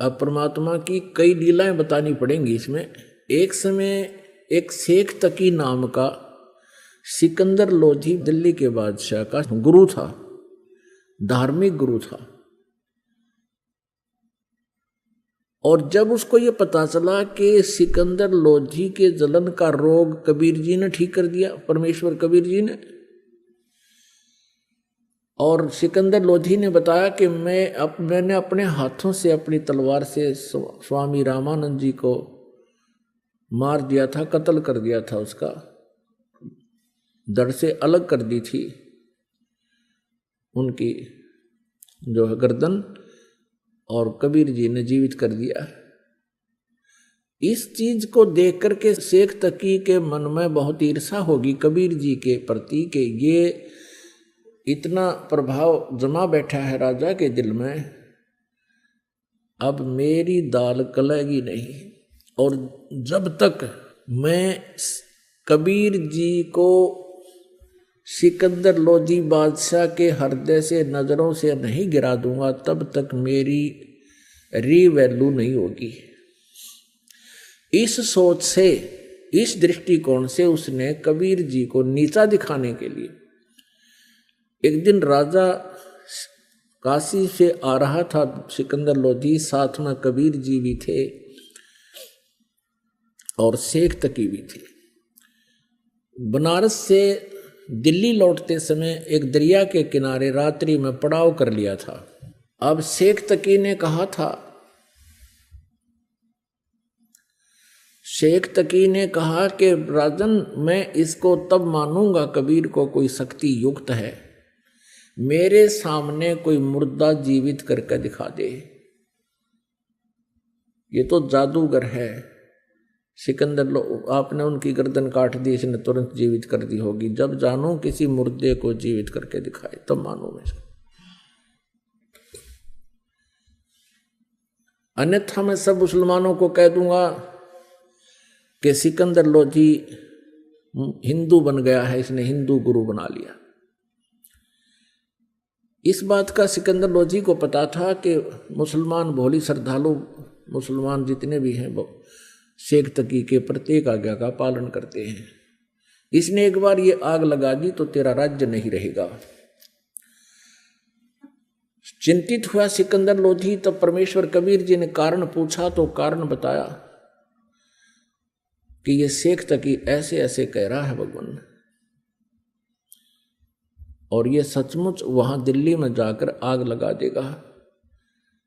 S1: अब परमात्मा की कई लीलाएं बतानी पड़ेंगी इसमें। एक समय एक शेख तकी नाम का सिकंदर लोधी दिल्ली के बादशाह का गुरु था, धार्मिक गुरु था। और जब उसको ये पता चला कि सिकंदर लोधी के जलन का रोग कबीर जी ने ठीक कर दिया, परमेश्वर कबीर जी ने, और सिकंदर लोधी ने बताया कि मैंने अपने हाथों से अपनी तलवार से स्वामी रामानंद जी को मार दिया था, कत्ल कर दिया था, उसका धड़ से अलग कर दी थी उनकी जो है गर्दन, और कबीर जी ने जीवित कर दिया। इस चीज को देख करके शेख तकी के मन में बहुत ईर्षा होगी कबीर जी के प्रति कि ये इतना प्रभाव जमा बैठा है राजा के दिल में, अब मेरी दाल गलेगी नहीं। और जब तक मैं कबीर जी को सिकंदर लोधी बादशाह के हृदय से नजरों से नहीं गिरा दूंगा, तब तक मेरी रीवैल्यू नहीं होगी। इस सोच से, इस दृष्टिकोण से उसने कबीर जी को नीचा दिखाने के लिए, एक दिन राजा काशी से आ रहा था सिकंदर लोधी, साथ में कबीर जी भी थे और शेख तकी भी थे। बनारस से दिल्ली लौटते समय एक दरिया के किनारे रात्रि में पड़ाव कर लिया था। अब शेख तकी ने कहा था, शेख तकी ने कहा कि राजन मैं इसको तब मानूंगा कबीर को कोई शक्ति युक्त है, मेरे सामने कोई मुर्दा जीवित करके दिखा दे, ये तो जादूगर है। सिकंदर आपने उनकी गर्दन काट दी, इसने तुरंत जीवित कर दी होगी। जब जानू किसी मुर्दे को जीवित करके दिखाए तब मानू मैं इसको, अन्यथा मैं सब मुसलमानों को कह दूंगा कि सिकंदर लोधी हिंदू बन गया है, इसने हिंदू गुरु बना लिया। इस बात का सिकंदर लोधी को पता था कि मुसलमान भोली श्रद्धालु मुसलमान जितने भी हैं वो शेख तकी के प्रत्येक आज्ञा का पालन करते हैं। इसने एक बार ये आग लगा दी तो तेरा राज्य नहीं रहेगा। चिंतित हुआ सिकंदर लोधी। तब परमेश्वर कबीर जी ने कारण पूछा तो कारण बताया कि ये शेख तकी ऐसे ऐसे कह रहा है भगवान, और ये सचमुच वहां दिल्ली में जाकर आग लगा देगा,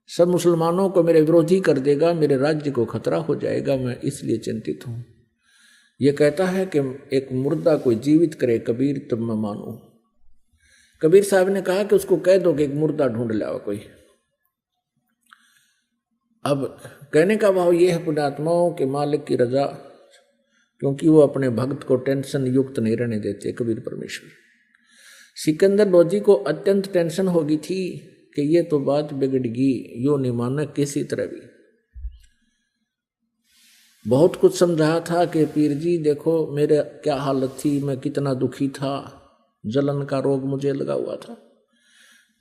S1: सब मुसलमानों को मेरे विरोधी कर देगा, मेरे राज्य को खतरा हो जाएगा, मैं इसलिए चिंतित हूं। ये कहता है कि एक मुर्दा कोई जीवित करे कबीर तब मैं मानूं। कबीर साहब ने कहा कि उसको कह दो कि एक मुर्दा ढूंढ लाओ कोई। अब कहने का भाव ये है पुण्यात्माओं के मालिक की रजा, क्योंकि वो अपने भक्त को टेंशन युक्त नहीं रहने देते कबीर परमेश्वर। सिकंदर लोधी को अत्यंत टेंशन होगी थी कि ये तो बात बिगड़गी, यो नहीं माना किसी तरह भी। बहुत कुछ समझाया था कि पीर जी देखो मेरे क्या हालत थी, मैं कितना दुखी था, जलन का रोग मुझे लगा हुआ था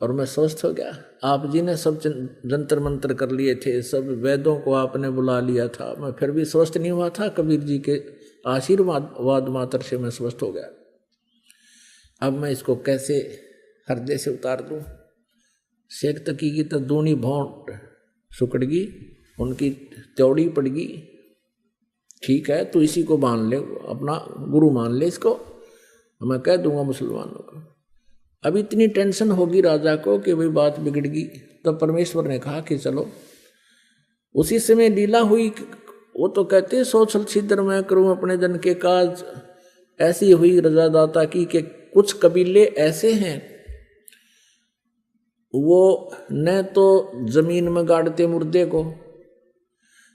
S1: और मैं स्वस्थ हो गया। आप जी ने सब जंतर मंत्र कर लिए थे, सब वैद्यों को आपने बुला लिया था, मैं फिर भी स्वस्थ नहीं हुआ था। कबीर जी के आशीर्वाद मात्र से मैं स्वस्थ हो गया। अब मैं इसको कैसे हृदय से उतार दूं। शेख तकी की तो दूनी भौंट सुकड़गी, उनकी त्योड़ी पड़गी। ठीक है तू इसी को मान ले, अपना गुरु मान ले इसको, मैं कह दूंगा मुसलमानों को। अब इतनी टेंशन होगी राजा को कि भाई बात बिगड़गी। तब परमेश्वर ने कहा कि चलो। उसी समय लीला हुई। वो तो कहते सोचल छिद्र मैं करूं अपने जन के काज, ऐसी हुई रजादाता की कि कुछ कबीले ऐसे हैं वो न तो जमीन में गाड़ते मुर्दे को,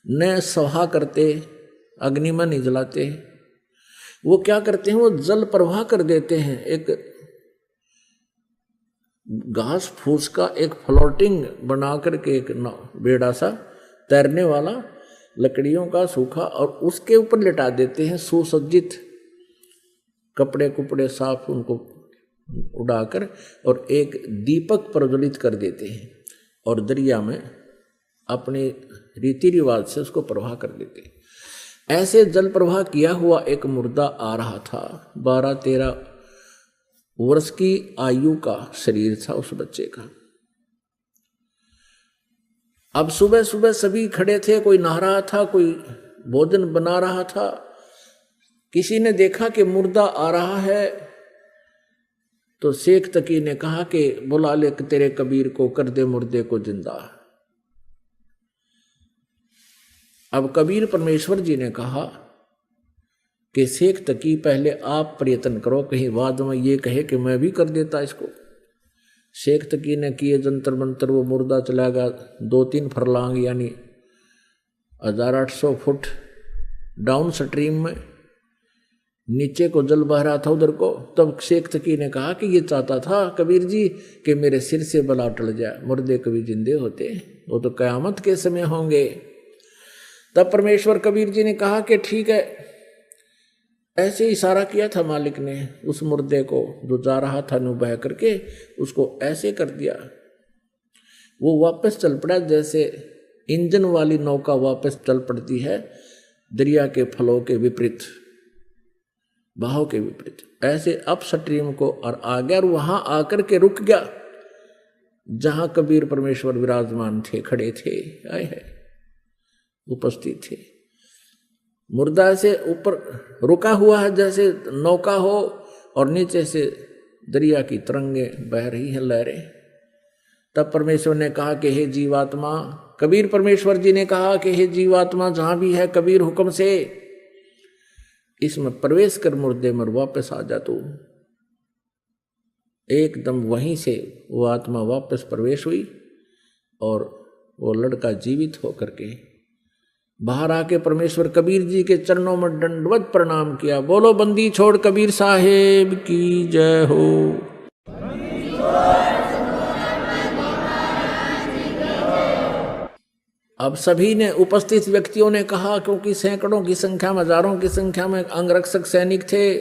S1: न सहा करते, अग्नि में नहीं जलाते। वो क्या करते हैं, वो जल प्रवाह कर देते हैं। एक घास फूस का एक फ्लोटिंग बना करके एक बेड़ा सा तैरने वाला लकड़ियों का सूखा, और उसके ऊपर लिटा देते हैं सुसज्जित कपड़े कुपड़े साफ उनको उड़ाकर, और एक दीपक प्रज्वलित कर देते हैं और दरिया में अपने रीति रिवाज से उसको प्रवाह कर देते हैं। ऐसे जल प्रवाह किया हुआ एक मुर्दा आ रहा था। 12-13 वर्ष की आयु का शरीर था उस बच्चे का। अब सुबह सुबह सभी खड़े थे, कोई नहा रहा था, कोई भोजन बना रहा था। किसी ने देखा कि मुर्दा आ रहा है तो शेख तकी ने कहा कि बुला ले तेरे कबीर को, कर दे मुर्दे को जिंदा। अब कबीर परमेश्वर जी ने कहा कि शेख तकी पहले आप प्रयत्न करो, कहीं बाद में ये कहे कि मैं भी कर देता इसको। शेख तकी ने किए जंतर मंतर, वो मुर्दा चला गया 2-3 फरलांग यानी 1800 फुट डाउन स्ट्रीम में, नीचे को जल बह रहा था उधर को। तब शेख तकी ने कहा कि ये चाहता था कबीर जी कि मेरे सिर से बला टल जाए, मुर्दे कभी जिंदे होते, वो तो कयामत के समय होंगे। तब परमेश्वर कबीर जी ने कहा कि ठीक है। ऐसे इशारा किया था मालिक ने उस मुर्दे को जो जा रहा था नु बह करके, उसको ऐसे कर दिया, वो वापस चल पड़ा जैसे इंजन वाली नौका वापस चल पड़ती है दरिया के फलों के विपरीत, बहाव के विपरीत। ऐसे अप स्ट्रीम को और आ गया और वहां आकर के रुक गया जहां कबीर परमेश्वर विराजमान थे, खड़े थे, आए हैं, उपस्थित थे। मुर्दा से ऊपर रुका हुआ है जैसे नौका हो, और नीचे से दरिया की तरंगे बह रही हैं, लहरें। तब परमेश्वर ने कहा कि हे जीवात्मा, कबीर परमेश्वर जी ने कहा कि हे जीवात्मा जहां भी है कबीर हुक्म से इसमें प्रवेश कर, मुर्दे में वापस आ जा तू। एकदम वहीं से वो आत्मा वापस प्रवेश हुई और वो लड़का जीवित होकर के बाहर आके परमेश्वर कबीर जी के चरणों में दंडवत प्रणाम किया। बोलो बंदी छोड़ कबीर साहेब की जय हो। अब सभी ने, उपस्थित व्यक्तियों ने कहा, क्योंकि सैकड़ों की संख्या में, हजारों की संख्या में अंगरक्षक सैनिक थे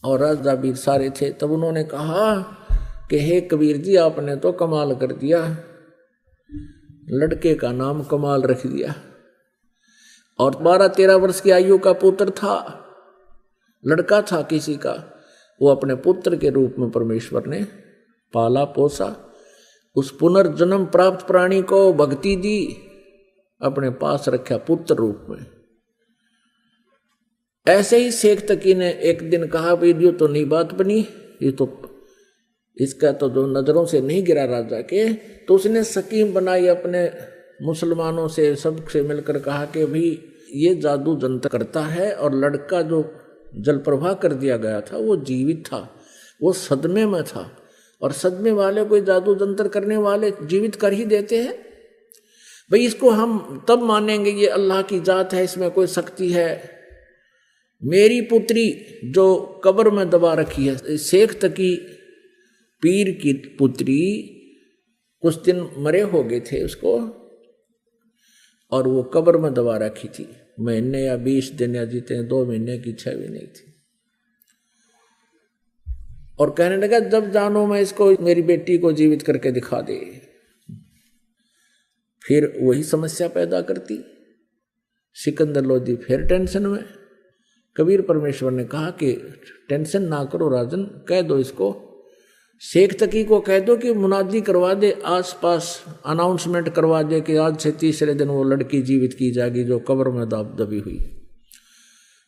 S1: और राजा भी सारे थे, तब उन्होंने कहा कि हे कबीर जी आपने तो कमाल कर दिया, लड़के का नाम कमाल रख दिया। और 12-13 वर्ष की आयु का पुत्र था, लड़का था किसी का, वो अपने पुत्र के रूप में परमेश्वर ने पाला पोसा, उस पुनर्जन्म प्राप्त प्राणी को भक्ति दी, अपने पास रखा पुत्र रूप में। ऐसे ही शेख तकी ने एक दिन कहा भाई ये तो नई बात बनी, ये तो इसका तो जो नजरों से नहीं गिरा राजा के, तो उसने स्कीम बनाई, अपने मुसलमानों से सबसे मिलकर कहा कि भाई ये जादू जंतर करता है, और लड़का जो जल प्रवाह कर दिया गया था वो जीवित था, वो सदमे में था, और सदमे वाले कोई जादू जंतर करने वाले जीवित कर ही देते हैं। भाई इसको हम तब मानेंगे ये अल्लाह की जात है, इसमें कोई शक्ति है। मेरी पुत्री जो कब्र में दबा रखी है, शेख तकी पीर की पुत्री, कुछ दिन मरे हो गए थे उसको, और वो कब्र में दबा रखी थी, महीने या 20 दिन या जीते 2 महीने की 6 महीने थी। और कहने लगा जब जानो मैं इसको, मेरी बेटी को जीवित करके दिखा दे। फिर वही समस्या पैदा करती। सिकंदर लोधी फिर टेंशन में। कबीर परमेश्वर ने कहा कि टेंशन ना करो राजन, कह दो इसको, शेख तकी को कह दो कि मुनादी करवा दे, आसपास अनाउंसमेंट करवा दे कि आज से तीसरे दिन वो लड़की जीवित की जाएगी जो कब्र में दबी हुई।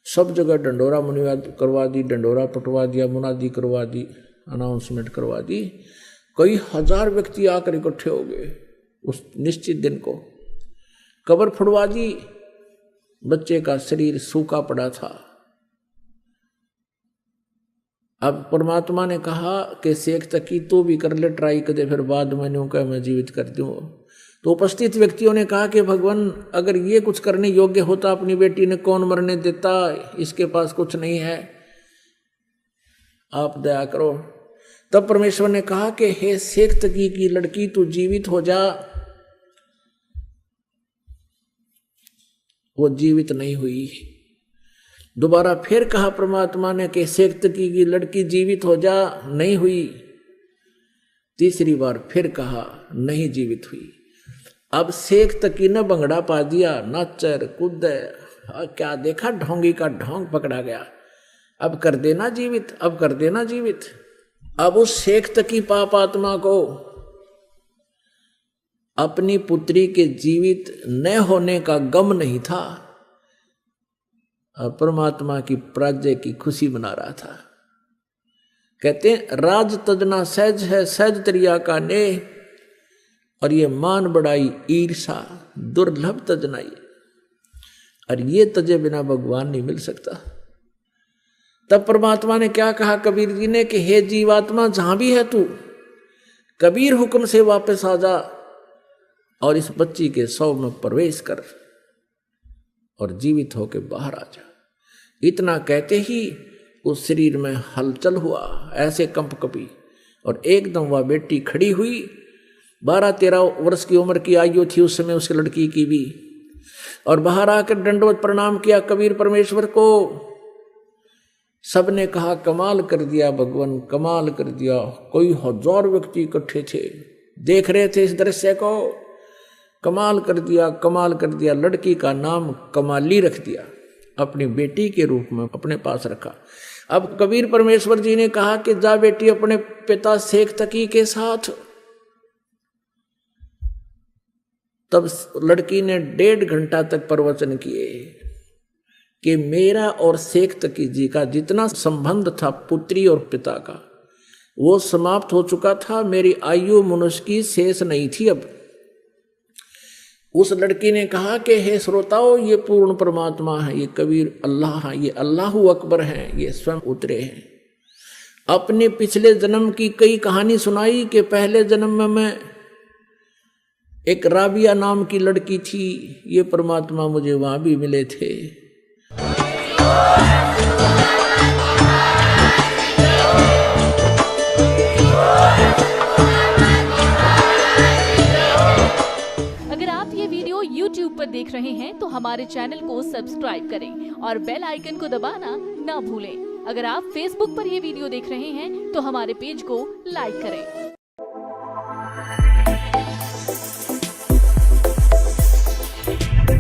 S1: सब जगह डंडोरा मुनियाद करवा दी, डंडोरा पटवा दिया, मुनादी करवा दी, अनाउंसमेंट करवा दी। कई हजार व्यक्ति आकर इकट्ठे हो गए उस निश्चित दिन को। कब्र फुड़वा दी, बच्चे का शरीर सूखा पड़ा था। अब परमात्मा ने कहा कि शेख तकी तू भी कर ले ट्राई कर दे, फिर बाद में यूं कह मैं जीवित कर दूं। तो उपस्थित व्यक्तियों ने कहा कि भगवान अगर ये कुछ करने योग्य होता अपनी बेटी ने कौन मरने देता, इसके पास कुछ नहीं है, आप दया करो। तब परमेश्वर ने कहा कि हे शेख तकी की लड़की तू जीवित हो जा। वो जीवित नहीं हुई। दोबारा फिर कहा परमात्मा ने कि शेख तकी की लड़की जीवित हो जा, नहीं हुई। तीसरी बार फिर कहा, नहीं जीवित हुई। अब शेख तकी ने बंगड़ा पा दिया, नाचर कूद, क्या देखा, ढोंगी का ढोंग पकड़ा गया। अब कर देना जीवित, अब कर देना जीवित। अब उस शेख तकी पाप आत्मा को अपनी पुत्री के जीवित न होने का गम नहीं था, और परमात्मा की पराजय की खुशी मना रहा था। कहते हैं राज तजना सहज है, सहज तरिया का ने, और ये मान बढ़ाई ईर्षा दुर्लभ तजनाई। और ये तजे बिना भगवान नहीं मिल सकता। तब परमात्मा ने क्या कहा कबीर जी ने कि हे जीवात्मा जहां भी है तू, कबीर हुक्म से वापस आ जा और इस बच्ची के शव में प्रवेश कर और जीवित होकर बाहर आ जा। इतना कहते ही उस शरीर में हलचल हुआ, ऐसे कंप कपी, और एकदम वह बेटी खड़ी हुई। 12-13 वर्ष की उम्र की आयु थी उस समय उस लड़की की भी, और बाहर आकर दंडवत प्रणाम किया कबीर परमेश्वर को। सबने कहा कमाल कर दिया भगवान, कमाल कर दिया। कोई 1000 व्यक्ति इकट्ठे थे, देख रहे थे इस दृश्य को। कमाल कर दिया, कमाल कर दिया। लड़की का नाम कमाली रख दिया, अपनी बेटी के रूप में अपने पास रखा। अब कबीर परमेश्वर जी ने कहा कि जा बेटी अपने पिता शेख तकी के साथ। तब लड़की ने 1.5 घंटा तक प्रवचन किए कि मेरा और शेख तकी जी का जितना संबंध था पुत्री और पिता का, वो समाप्त हो चुका था। मेरी आयु मनुष्य की शेष नहीं थी। अब उस लड़की ने कहा कि हे श्रोताओ, ये पूर्ण परमात्मा है, ये कबीर अल्लाह है, ये अल्लाहु अकबर है, ये स्वयं उतरे हैं। अपने पिछले जन्म की कई कहानी सुनाई कि पहले जन्म में मैं एक राबिया नाम की लड़की थी, ये परमात्मा मुझे वहां भी मिले थे।
S2: अगर आप ये वीडियो YouTube पर देख रहे हैं तो हमारे चैनल को सब्सक्राइब करें और बेल आइकन को दबाना ना भूलें। अगर आप Facebook पर ये वीडियो देख रहे हैं तो हमारे पेज को लाइक करें।